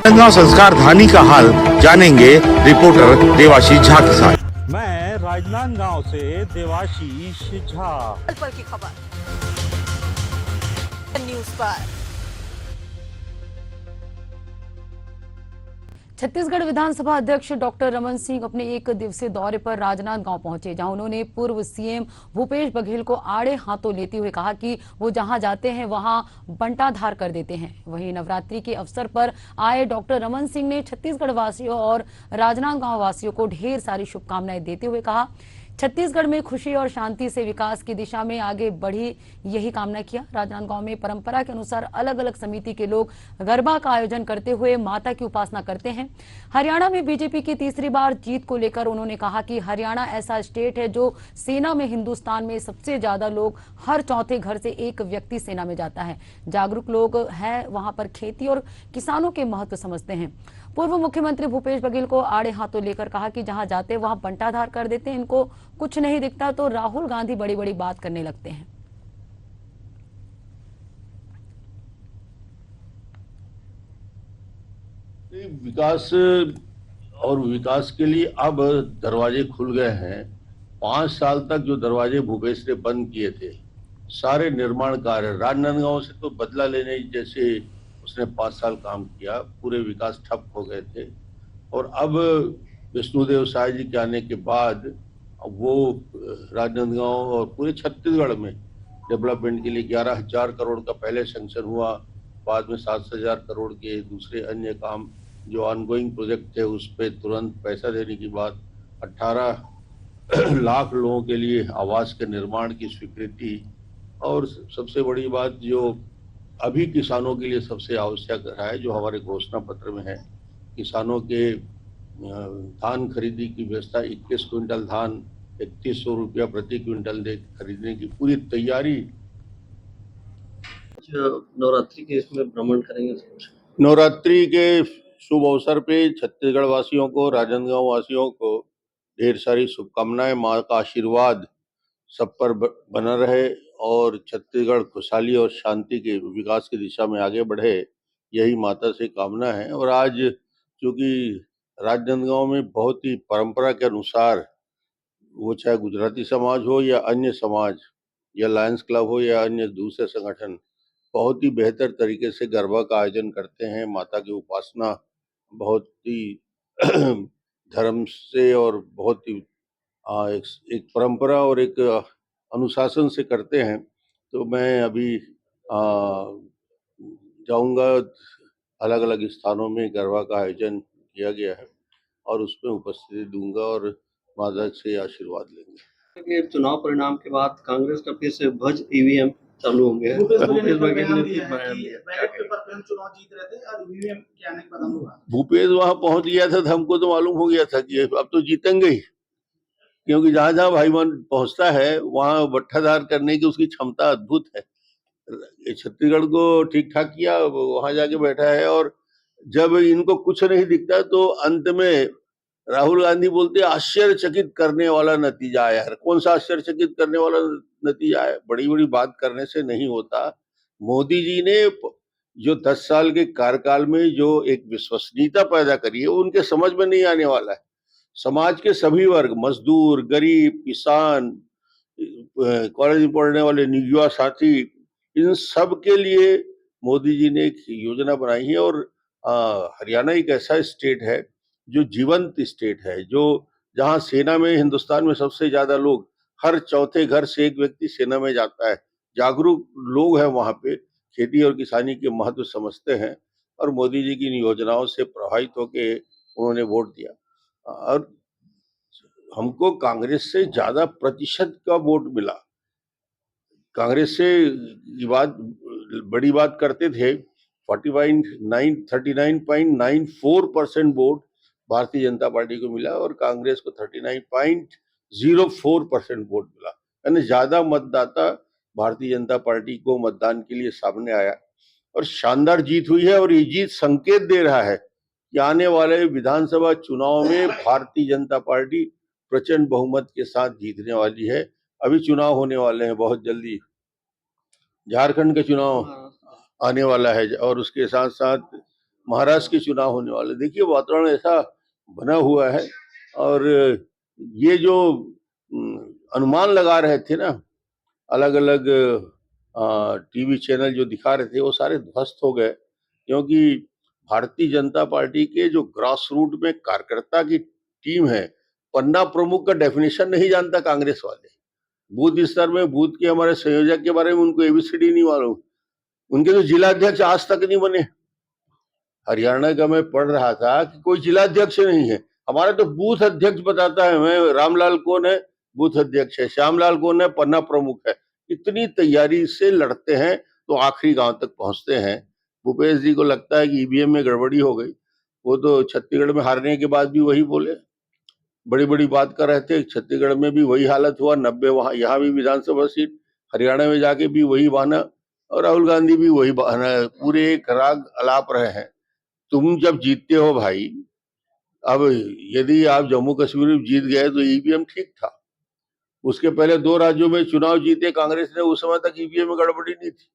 राजनांदगांव संस्कार धानी का हाल जानेंगे रिपोर्टर देवाशीष झा के साथ। मैं राजनांदगांव से देवाशीष झा। पल की खबर न्यूज पर। छत्तीसगढ़ विधानसभा अध्यक्ष डॉक्टर रमन सिंह अपने एक दिवसीय दौरे पर राजनांदगांव पहुंचे, जहां उन्होंने पूर्व सीएम भूपेश बघेल को आड़े हाथों लेते हुए कहा कि वो जहां जाते हैं वहां बंटाधार कर देते हैं। वहीं नवरात्रि के अवसर पर आए डॉक्टर रमन सिंह ने छत्तीसगढ़ वासियों और राजनांदगांव वासियों को ढेर सारी शुभकामनाएं देते हुए कहा, छत्तीसगढ़ में खुशी और शांति से विकास की दिशा में आगे बढ़ी, यही कामना किया। राजनांदगांव में परंपरा के अनुसार अलग अलग समिति के लोग गरबा का आयोजन करते हुए माता की उपासना करते हैं। हरियाणा में बीजेपी की तीसरी बार जीत को लेकर उन्होंने कहा कि हरियाणा ऐसा स्टेट है जो सेना में हिंदुस्तान में सबसे ज्यादा लोग, हर चौथे घर से एक व्यक्ति सेना में जाता है। जागरूक लोग हैं, वहां पर खेती और किसानों के महत्व समझते हैं। पूर्व मुख्यमंत्री भूपेश बघेल को आड़े हाथों लेकर कहा कि जहां जाते वहां बंटाधार कर देते हैं, इनको कुछ नहीं दिखता तो राहुल गांधी बड़ी बड़ी बात करने लगते हैं। विकास के लिए अब दरवाजे खुल गए हैं। 5 साल तक जो दरवाजे भूपेश ने बंद किए थे, सारे निर्माण कार्य राजनांदगांव से तो बदला लेने जैसे उसने 5 साल काम किया, पूरे विकास ठप हो गए थे। और अब विष्णुदेव साय जी के आने के बाद वो राजनांदगांव और पूरे छत्तीसगढ़ में डेवलपमेंट के लिए 11,000 करोड़ का पहले सैंक्शन हुआ, बाद में 7,000 करोड़ के दूसरे अन्य काम जो ऑनगोइंग प्रोजेक्ट थे उस पर तुरंत पैसा देने की बात, 18 लाख लोगों के लिए आवास के निर्माण की स्वीकृति, और सबसे बड़ी बात जो अभी किसानों के लिए सबसे आवश्यक रहा है, जो हमारे घोषणा पत्र में है, किसानों के धान खरीदी की व्यवस्था। 21 क्विंटल धान 3100 रुपया प्रति क्विंटल दे खरीदने की पूरी तैयारी। नवरात्रि के इसमें भ्रमण करेंगे। नवरात्रि के शुभ अवसर पे छत्तीसगढ़ वासियों को, राजनांदगांव वासियों को ढेर सारी शुभकामनाएं। माँ का आशीर्वाद सब पर बना रहे और छत्तीसगढ़ खुशहाली और शांति के विकास की दिशा में आगे बढ़े, यही माता से कामना है। और आज चूंकि राजनांदगांव में बहुत ही परंपरा के अनुसार, वो चाहे गुजराती समाज हो या अन्य समाज या लायंस क्लब हो या अन्य दूसरे संगठन, बहुत ही बेहतर तरीके से गरबा का आयोजन करते हैं। माता की उपासना बहुत ही धर्म से और बहुत ही एक परंपरा और एक अनुशासन से करते हैं। तो मैं अभी जाऊंगा, अलग अलग स्थानों में गरबा का आयोजन किया गया है और उसमें उपस्थिति दूंगा और माता से आशीर्वाद लेंगे। चुनाव परिणाम के बाद कांग्रेस का फिर से भज ईवीएम चालू हो गया है। भूपेश वहां पहुंच गया था, हमको तो मालूम हो गया था कि अब तो जीतेंगे ही, क्योंकि जहां जहां भाईमान पहुंचता है वहां बट्टाधार करने की उसकी क्षमता अद्भुत है। छत्तीसगढ़ को ठीक ठाक किया, वहां जाके बैठा है। और जब इनको कुछ नहीं दिखता तो अंत में राहुल गांधी बोलते आश्चर्यचकित करने वाला नतीजा आया है। कौन सा आश्चर्यचकित करने वाला नतीजा है? बड़ी बड़ी बात करने से नहीं होता। मोदी जी ने जो 10 साल के कार्यकाल में जो एक विश्वसनीयता पैदा करी है, वो उनके समझ में नहीं आने वाला है। समाज के सभी वर्ग, मजदूर, गरीब, किसान, कॉलेज में पढ़ने वाले युवा साथी, इन सब के लिए मोदी जी ने एक योजना बनाई है। और हरियाणा एक ऐसा स्टेट है जो जीवंत स्टेट है, जो जहां सेना में, हिंदुस्तान में सबसे ज्यादा लोग, हर चौथे घर से एक व्यक्ति सेना में जाता है। जागरूक लोग हैं वहां पे, खेती और किसानी के महत्व समझते हैं और मोदी जी की इन योजनाओं से प्रभावित होकर उन्होंने वोट दिया। और हमको कांग्रेस से ज्यादा प्रतिशत का वोट मिला। कांग्रेस से बात, बड़ी बात करते थे, 39.94% वोट भारतीय जनता पार्टी को मिला और कांग्रेस को 39.04% वोट मिला। यानी ज्यादा मतदाता भारतीय जनता पार्टी को मतदान के लिए सामने आया और शानदार जीत हुई है। और ये जीत संकेत दे रहा है कि आने वाले विधानसभा चुनाव में भारतीय जनता पार्टी प्रचंड बहुमत के साथ जीतने वाली है। अभी चुनाव होने वाले हैं बहुत जल्दी, झारखंड का चुनाव आने वाला है और उसके साथ साथ महाराष्ट्र के चुनाव होने वाले। देखिए वातावरण ऐसा बना हुआ है और ये जो अनुमान लगा रहे थे ना, अलग अलग टीवी चैनल जो दिखा रहे थे, वो सारे ध्वस्त हो गए, क्योंकि भारतीय जनता पार्टी के जो ग्रास रूट में कार्यकर्ता की टीम है, पन्ना प्रमुख का डेफिनेशन नहीं जानता कांग्रेस वाले। बूथ स्तर में बूथ के हमारे संयोजक के बारे में उनको एबीसीडी नहीं मालूम, उनके तो जिलाध्यक्ष आज तक नहीं बने। हरियाणा का मैं पढ़ रहा था कि कोई जिलाध्यक्ष नहीं है, हमारा तो बूथ अध्यक्ष बताता है। मैं रामलाल कौन है, बूथ अध्यक्ष है, श्यामलाल कौन है, पन्ना प्रमुख है। इतनी तैयारी से लड़ते हैं तो आखिरी गांव तक पहुंचते हैं। भूपेश जी को लगता है कि ईवीएम में गड़बड़ी हो गई। वो तो छत्तीसगढ़ में हारने के बाद भी वही बोले, बड़ी बड़ी बात कर रहे थे। छत्तीसगढ़ में भी वही हालत हुआ, 90 वहां, यहाँ भी विधानसभा सीट, हरियाणा में जाके भी वही बहाना, और राहुल गांधी भी वही बहाना, पूरे एक राग अलाप रहे हैं। तुम जब जीतते हो भाई, अब यदि आप जम्मू कश्मीर में जीत गए तो ईवीएम ठीक था। उसके पहले 2 राज्यों में चुनाव जीते कांग्रेस ने, उस समय तक ईवीएम में गड़बड़ी नहीं थी।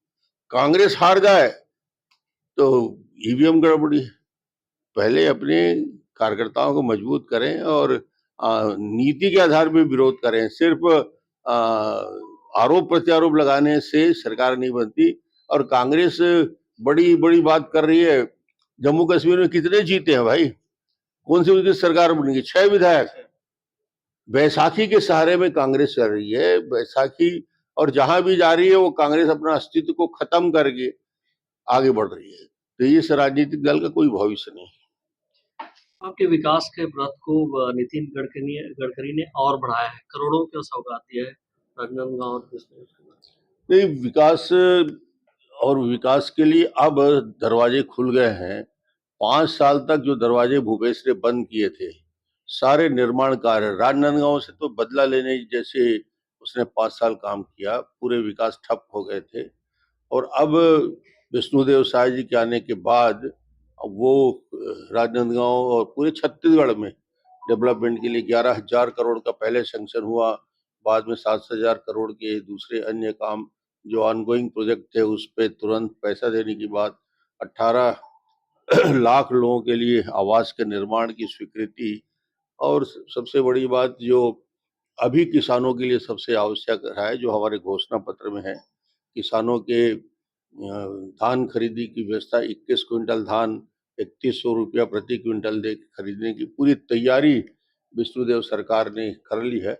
कांग्रेस हार जाए तो ईवीएम गड़बड़ी है। पहले अपने कार्यकर्ताओं को मजबूत करें और नीति के आधार पर विरोध करें। सिर्फ आरोप प्रत्यारोप लगाने से सरकार नहीं बनती। और कांग्रेस बड़ी बड़ी बात कर रही है। जम्मू कश्मीर में कितने जीते हैं भाई, कौन सी उनकी सरकार बनेगी? 6 विधायक। बैसाखी के सहारे में कांग्रेस चल रही है, बैसाखी, और जहां भी जा रही है वो कांग्रेस अपना अस्तित्व को खत्म करके आगे बढ़ रही है। तो इस राजनीतिक दल का कोई भविष्य नहीं। आपके विकास के व्रत को नितिन गडकरी ने और बढ़ाया है, करोड़ों की सौगात दिया है राजनांदगांव। नहीं, विकास और विकास के लिए अब दरवाजे खुल गए हैं। 5 साल तक जो दरवाजे भूपेश ने बंद किए थे, सारे निर्माण कार्य, राजनांदगांव से तो बदला लेने जैसे उसने 5 साल काम किया, पूरे विकास ठप हो गए थे। और अब विष्णुदेव साय जी के आने के बाद वो राजनांदगांव और पूरे छत्तीसगढ़ में डेवलपमेंट के लिए 11,000 करोड़ का पहले सैंक्शन हुआ, बाद में 7,000 करोड़ के दूसरे अन्य काम जो ऑनगोइंग प्रोजेक्ट थे उस पे तुरंत पैसा देने की बात, 18 लाख लोगों के लिए आवास के निर्माण की स्वीकृति, और सबसे बड़ी बात जो अभी किसानों के लिए सबसे आवश्यक है, जो हमारे घोषणा पत्र में है, किसानों के धान खरीदी की व्यवस्था। 21 क्विंटल धान 3100 रुपया प्रति क्विंटल दे खरीदने की पूरी तैयारी विष्णुदेव सरकार ने कर ली है।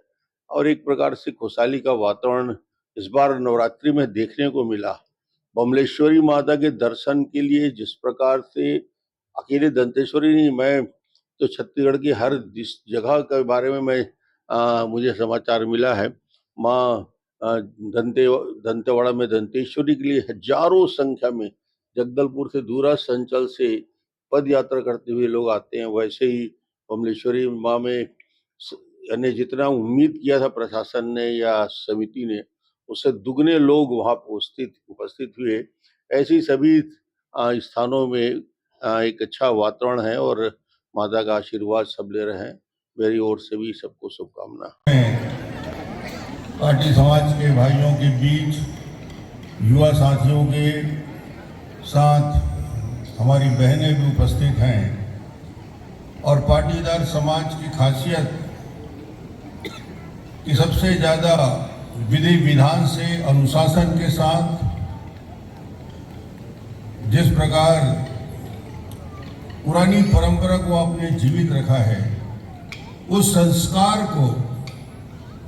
और एक प्रकार से खुशहाली का वातावरण इस बार नवरात्रि में देखने को मिला। बमलेश्वरी माता के दर्शन के लिए जिस प्रकार से, अकेले दंतेश्वरी नहीं, मैं तो छत्तीसगढ़ की हर जगह के बारे में मुझे समाचार मिला है। माँ दंतेवाड़ा में दंतेश्वरी के लिए हजारों संख्या में जगदलपुर से दूरास अंचल से पद यात्रा करते हुए लोग आते हैं। वैसे ही बमलेश्वरी माँ में यानी जितना उम्मीद किया था प्रशासन ने या समिति ने, उससे दुगने लोग वहां उपस्थित हुए। ऐसी सभी स्थानों में एक अच्छा वातावरण है और माता का आशीर्वाद सब ले रहे हैं। मेरी ओर से भी सबको शुभकामना। पार्टी समाज के भाइयों के बीच, युवा साथियों के साथ हमारी बहनें भी उपस्थित हैं। और पाटीदार समाज की खासियत कि सबसे ज़्यादा विधि विधान से अनुशासन के साथ जिस प्रकार पुरानी परंपरा को आपने जीवित रखा है, उस संस्कार को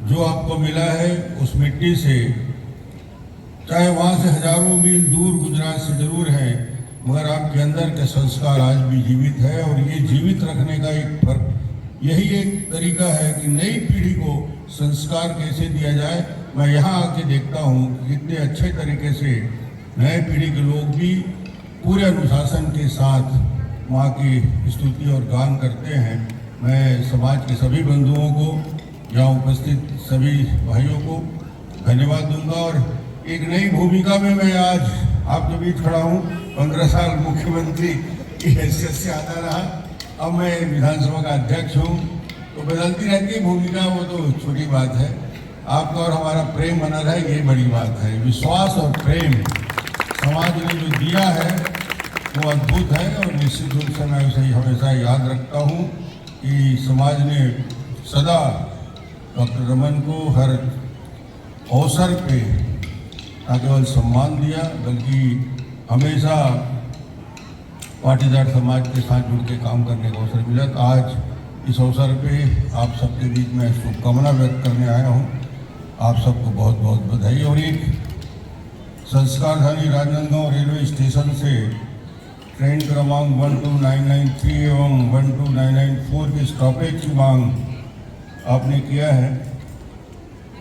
जो आपको मिला है उस मिट्टी से, चाहे वहाँ से हजारों मील दूर गुजरात से जरूर है, मगर आपके अंदर के संस्कार आज भी जीवित है। और ये जीवित रखने का यही एक तरीका है कि नई पीढ़ी को संस्कार कैसे दिया जाए। मैं यहाँ आके देखता हूँ कि कितने अच्छे तरीके से नए पीढ़ी के लोग भी पूरे अनुशासन के साथ माँ की स्तुति और गान करते हैं। मैं समाज के सभी बंधुओं को, यहाँ उपस्थित सभी भाइयों को धन्यवाद दूंगा। और एक नई भूमिका में मैं आज आपके बीच खड़ा हूँ। 15 साल मुख्यमंत्री की हैसियत से आता रहा, अब मैं विधानसभा का अध्यक्ष हूँ। तो बदलती रहती है भूमिका, वो तो छोटी बात है। आपका और हमारा प्रेम बना रहे, ये बड़ी बात है। विश्वास और प्रेम समाज ने जो दिया है वो अद्भुत है और निश्चित रूप से मैं उसे हमेशा याद रखता हूँ कि समाज ने सदा डॉक्टर रमन को हर अवसर पे न केवल सम्मान दिया बल्कि हमेशा पाटीदार समाज के साथ जुड़ के काम करने का अवसर मिला। तो आज इस अवसर पे आप सबके बीच में शुभकामना व्यक्त करने आया हूँ। आप सबको बहुत बहुत बधाई। और एक संस्कारधानी राजनांदगांव रेलवे स्टेशन से ट्रेन क्रमांक 12993 एवं 12994 की स्टॉपेज की मांग आपने किया है।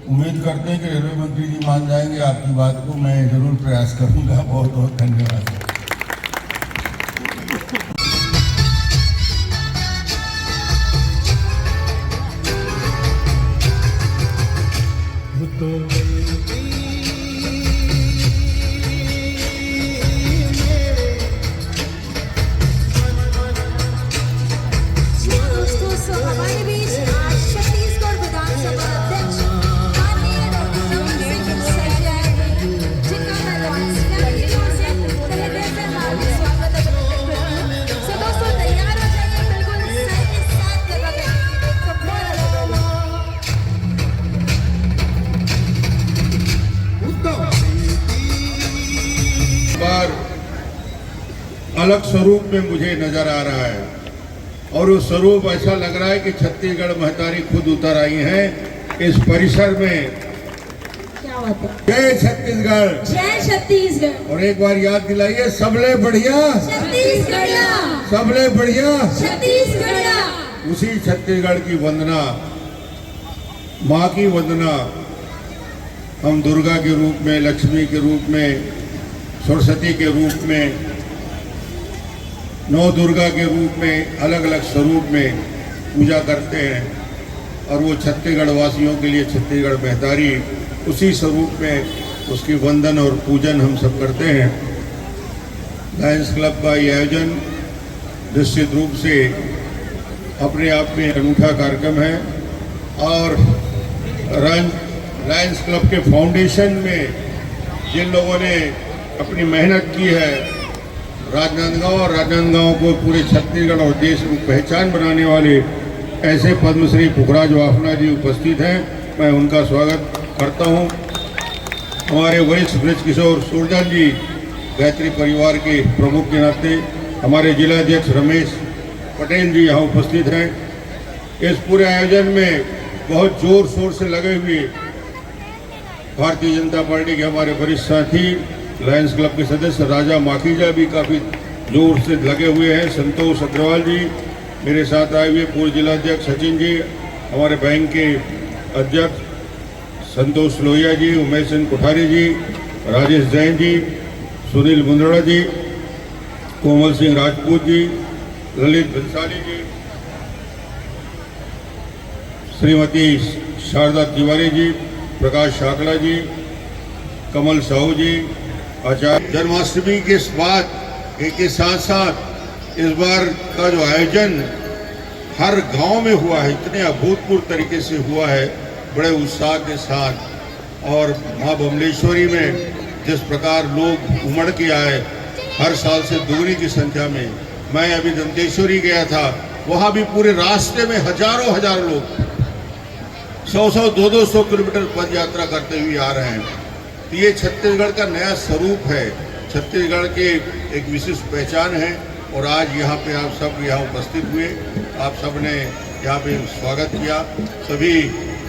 उम्मीद करते हैं कि रेलवे मंत्री जी मान जाएंगे आपकी बात को। मैं जरूर प्रयास करूंगा। बहुत बहुत धन्यवाद। हमारे बीच आज छत्तीसगढ़ विधानसभा अध्यक्ष माननीय डॉक्टर रमन सिंह सहित जिनका मैं राजनीतियों से तहे दिल से हार्दिक स्वागत करती हूं। सो दोस्तों तैयार हो जाइए, बिल्कुल सही के साथ लगातार बार अलग स्वरूप में मुझे नजर आ रहा है और वो स्वरूप ऐसा लग रहा है कि छत्तीसगढ़ महतारी खुद उतर आई हैं इस परिसर में। क्या बात है। जय छत्तीसगढ़, जय छत्तीसगढ़। और एक बार याद दिलाइए, सबले बढ़िया छत्तीसगढ़, सबले बढ़िया छत्तीसगढ़। उसी छत्तीसगढ़ की वंदना, माँ की वंदना हम दुर्गा के रूप में, लक्ष्मी के रूप में, सरस्वती के रूप में, नौ दुर्गा के रूप में, अलग अलग स्वरूप में पूजा करते हैं। और वो छत्तीसगढ़ वासियों के लिए छत्तीसगढ़ महतारी उसी स्वरूप में उसकी वंदन और पूजन हम सब करते हैं। लायंस क्लब का ये आयोजन निश्चित रूप से अपने आप में अनूठा कार्यक्रम है और लायंस क्लब के फाउंडेशन में जिन लोगों ने अपनी मेहनत की है, राजनांदगांव और राजनांदगांव को पूरे छत्तीसगढ़ और देश में पहचान बनाने वाले ऐसे पद्मश्री पुखराज वाफना जी उपस्थित हैं। मैं उनका स्वागत करता हूं। हमारे वरिष्ठ ब्रज किशोर सुरजन जी गायत्री परिवार के प्रमुख के नाते, हमारे जिला अध्यक्ष रमेश पटेल जी यहाँ उपस्थित हैं। इस पूरे आयोजन में बहुत जोर शोर से लगे हुए भारतीय जनता पार्टी के हमारे वरिष्ठ साथी लायंस क्लब के सदस्य राजा माखीजा भी काफ़ी जोर से लगे हुए हैं। संतोष अग्रवाल जी मेरे साथ आए हुए, पूर्व जिलाध्यक्ष सचिन जी, हमारे बैंक के अध्यक्ष संतोष लोहिया जी, उमेश सिंह कोठारी जी, राजेश जैन जी, सुनील मुंद्रा जी, कोमल सिंह राजपूत जी, ललित बंसाली जी, श्रीमती शारदा तिवारी जी, प्रकाश शाकला जी, कमल साहू जी, आचार्य। जन्माष्टमी के साथ साथ इस बार का जो आयोजन हर गांव में हुआ है, इतने अभूतपूर्व तरीके से हुआ है, बड़े उत्साह के साथ। और माँ बमलेश्वरी में जिस प्रकार लोग उमड़ के आए, हर साल से दुगनी की संख्या में। मैं अभी दंतेश्वरी गया था, वहाँ भी पूरे रास्ते में हजारों लोग 100-100, 200 किलोमीटर पद यात्रा करते हुए आ रहे हैं। तो ये छत्तीसगढ़ का नया स्वरूप है, छत्तीसगढ़ के एक विशिष्ट पहचान है। और आज यहाँ पे आप सब यहाँ उपस्थित हुए, आप सब ने यहाँ पे स्वागत किया। सभी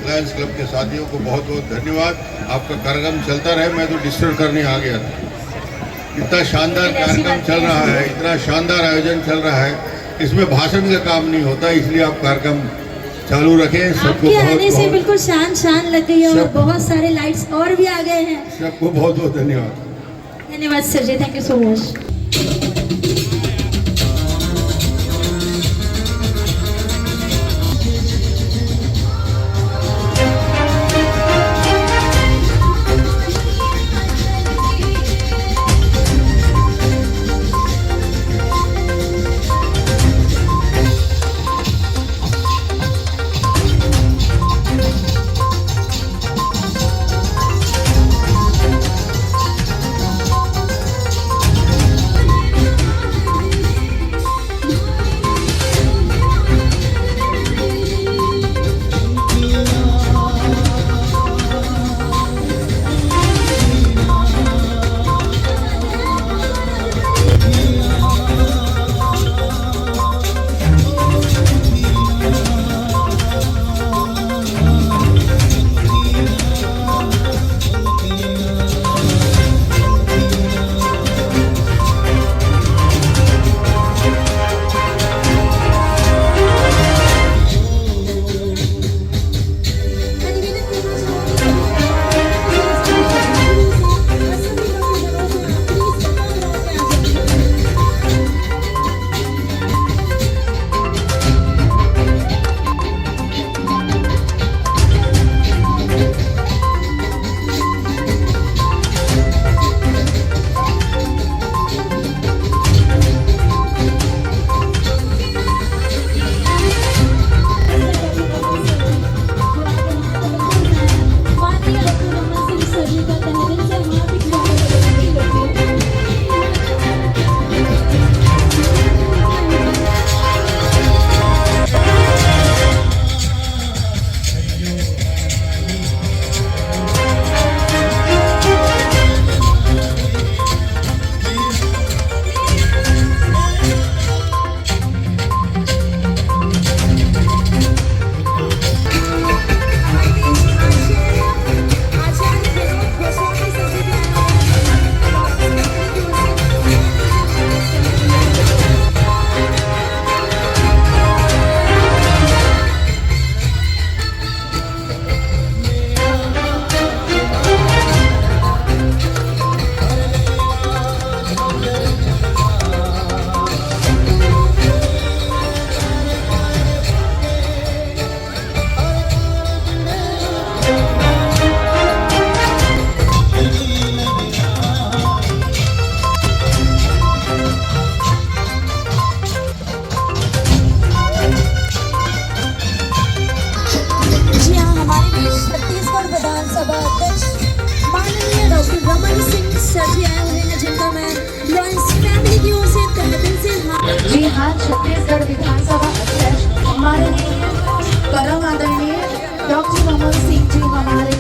लायंस क्लब के साथियों को बहुत बहुत धन्यवाद। आपका कार्यक्रम चलता रहे, मैं तो डिस्टर्ब करने आ गया था। इतना शानदार कार्यक्रम चल रहा है, इतना शानदार आयोजन चल रहा है, इसमें भाषण का काम नहीं होता, इसलिए आप कार्यक्रम चालू रखें। सबको आपके आने से बिल्कुल शान लग गई है और बहुत सारे लाइट्स और भी आ गए हैं। सबको बहुत बहुत धन्यवाद। धन्यवाद sir ji, thank you so much. Sir ji आए हुए हैं जिनका मैं लॉरेंस फैमिली की ओर से तहे दिल से जी हाँ, छत्तीसगढ़ विधानसभा अध्यक्ष माननीय परम आदरणीय डॉक्टर रमन सिंह जी हमारे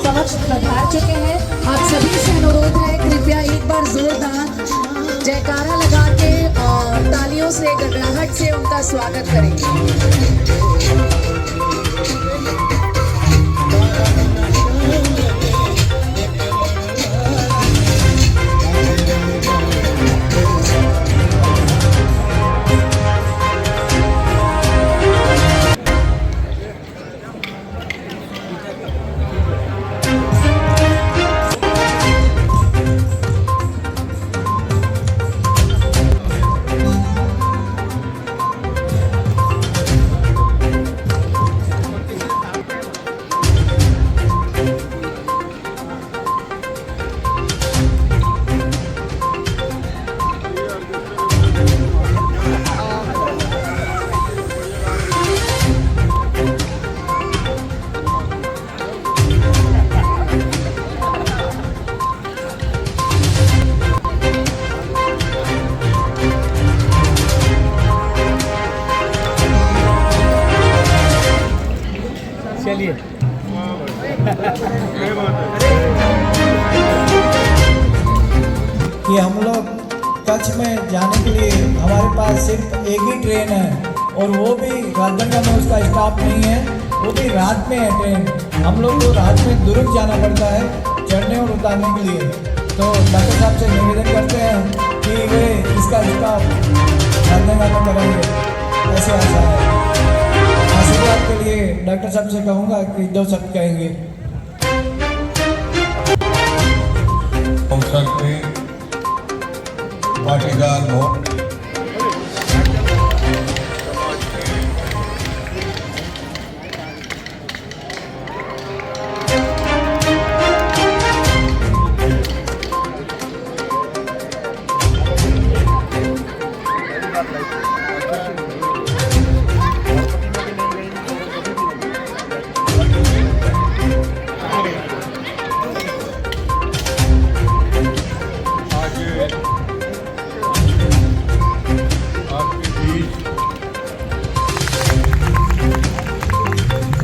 समक्ष पधार चुके हैं। आप सभी से अनुरोध है, कृपया एक बार जोरदार जयकारा लगा के और तालियों से, गड़गड़ाहट से उनका स्वागत करें। कि हम लोग कच्छ में जाने के लिए हमारे पास सिर्फ एक ही ट्रेन है और वो भी राजगंगा में उसका स्टॉप नहीं है, वो भी रात में है ट्रेन। हम लोग को रात में दुर्ग जाना पड़ता है चढ़ने और उतारने के लिए। तो डॉक्टर साहब से निवेदन करते हैं कि वे इसका स्टॉप राजगंगा में करेंगे, ऐसे आशा है। आशीर्वाद के लिए डॉक्टर साहब से कहूँगा कि 2 शब्द कहेंगे। अवसर पे पाटीदार वोट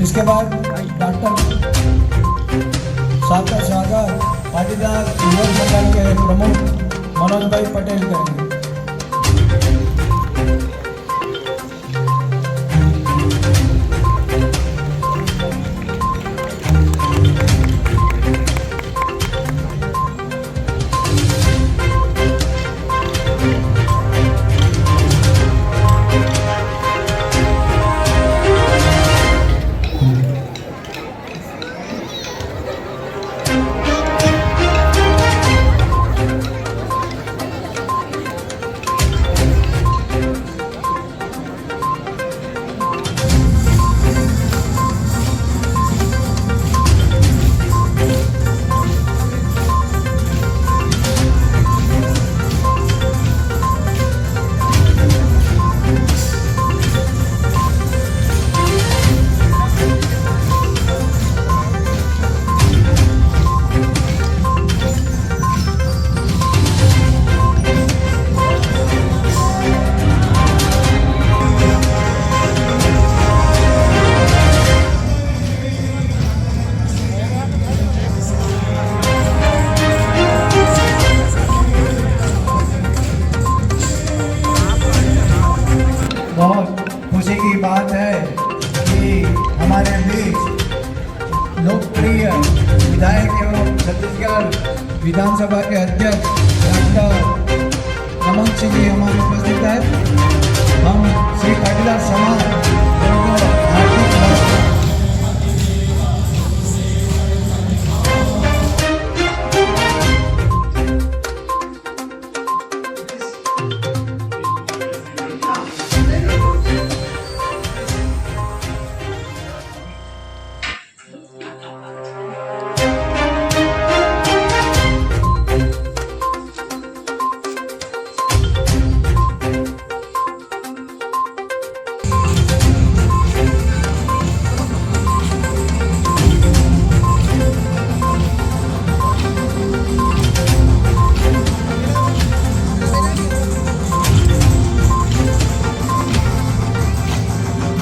इसके बाद डॉक्टर साहब का स्वागत पाटीदार युवक मंडल के प्रमुख मनोज भाई पटेल करेंगे। बहुत खुशी की बात है कि हमारे बीच लोकप्रिय विधायक एवं छत्तीसगढ़ विधानसभा के अध्यक्ष डॉक्टर रमन सिंह जी हमारे उपस्थित है। हम श्री पाटीदार समाज